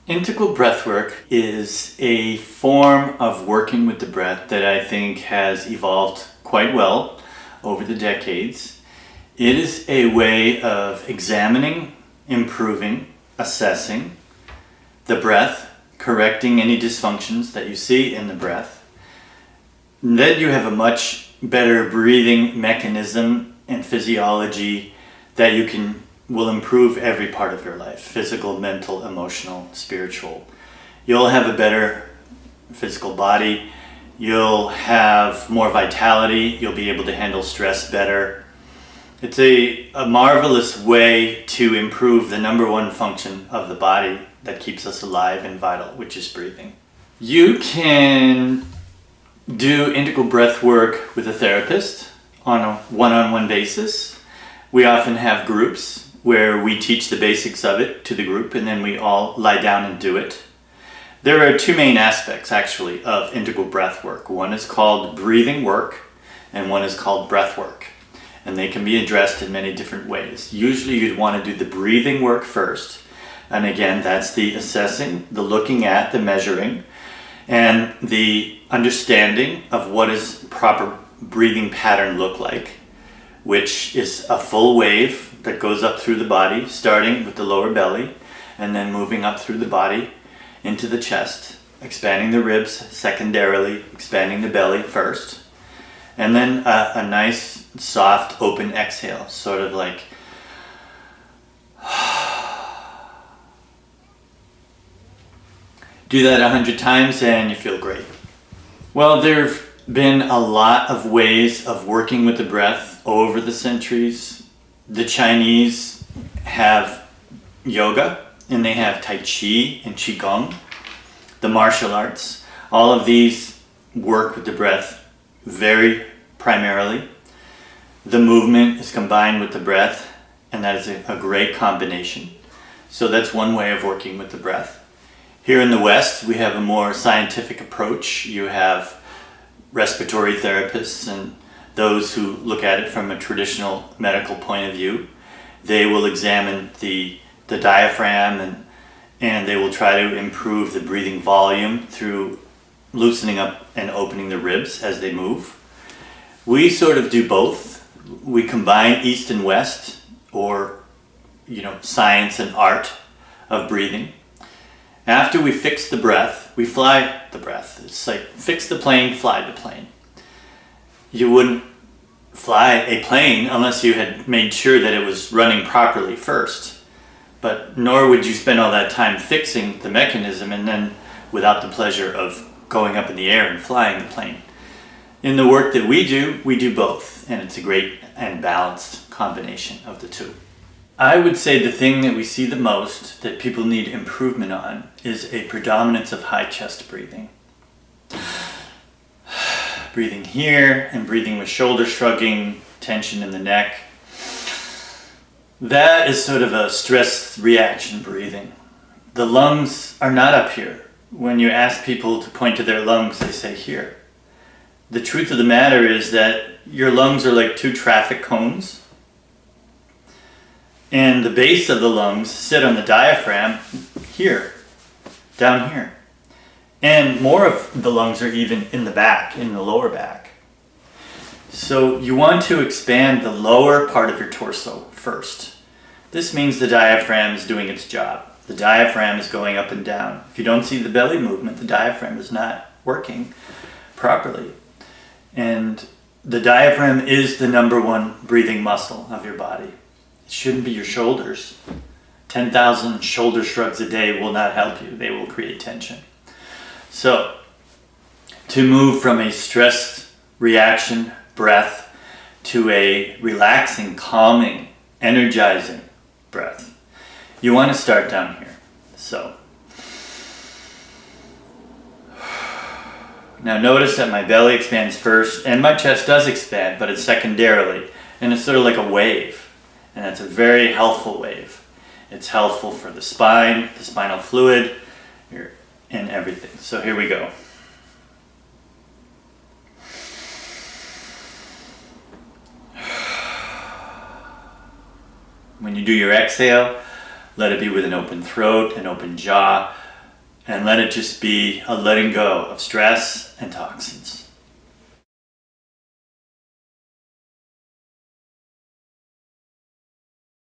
Integral breathwork is a form of working with the breath that I think has evolved quite well over the decades. It is a way of examining, improving, assessing the breath, correcting any dysfunctions that you see in the breath. And then you have a much better breathing mechanism and physiology that will improve every part of your life: physical, mental, emotional, spiritual. You'll have a better physical body. You'll have more vitality. You'll be able to handle stress better. It's a marvelous way to improve the number one function of the body that keeps us alive and vital, which is breathing. You can do integral breath work with a therapist on a one-on-one basis. We often have groups where we teach the basics of it to the group, and then we all lie down and do it. There are two main aspects actually of integral breath work. One is called breathing work and one is called breath work. And they can be addressed in many different ways. Usually you'd want to do the breathing work first. And again, that's the assessing, the looking at, the measuring, and the understanding of what does proper breathing pattern look like, which is a full wave that goes up through the body, starting with the lower belly and then moving up through the body into the chest, expanding the ribs secondarily, expanding the belly first, and then a nice soft open exhale, sort of like do that 100 times and you feel great. Well, there have been a lot of ways of working with the breath over the centuries. The Chinese have yoga and they have Tai Chi and Qigong, the martial arts. All of these work with the breath very primarily. The movement is combined with the breath, and that is a great combination. So that's one way of working with the breath. Here in the West, we have a more scientific approach. You have respiratory therapists and those who look at it from a traditional medical point of view. They will examine the diaphragm and they will try to improve the breathing volume through loosening up and opening the ribs as they move. We sort of do both. We combine East and West, or science and art of breathing. After we fix the breath, we fly the breath. It's like fix the plane, fly the plane. You wouldn't fly a plane unless you had made sure that it was running properly first. But nor would you spend all that time fixing the mechanism and then without the pleasure of going up in the air and flying the plane. In the work that we do both, and it's a great and balanced combination of the two. I would say the thing that we see the most that people need improvement on is a predominance of high chest breathing. Breathing here and breathing with shoulder shrugging, tension in the neck. That is sort of a stress reaction breathing. The lungs are not up here. When you ask people to point to their lungs, they say here. The truth of the matter is that your lungs are like two traffic cones, and the base of the lungs sit on the diaphragm here, down here. And more of the lungs are even in the back, in the lower back. So you want to expand the lower part of your torso first. This means the diaphragm is doing its job. The diaphragm is going up and down. If you don't see the belly movement, the diaphragm is not working properly. And the diaphragm is the number one breathing muscle of your body. It shouldn't be your shoulders. 10,000 shoulder shrugs a day will not help you. They will create tension. So, to move from a stress reaction breath to a relaxing, calming, energizing breath, you want to start down here. So, now notice that my belly expands first, and my chest does expand, but it's secondarily, and it's sort of like a wave, and that's a very helpful wave. It's helpful for the spine, the spinal fluid, and everything. So here we go. When you do your exhale, let it be with an open throat, an open jaw, and let it just be a letting go of stress and toxins.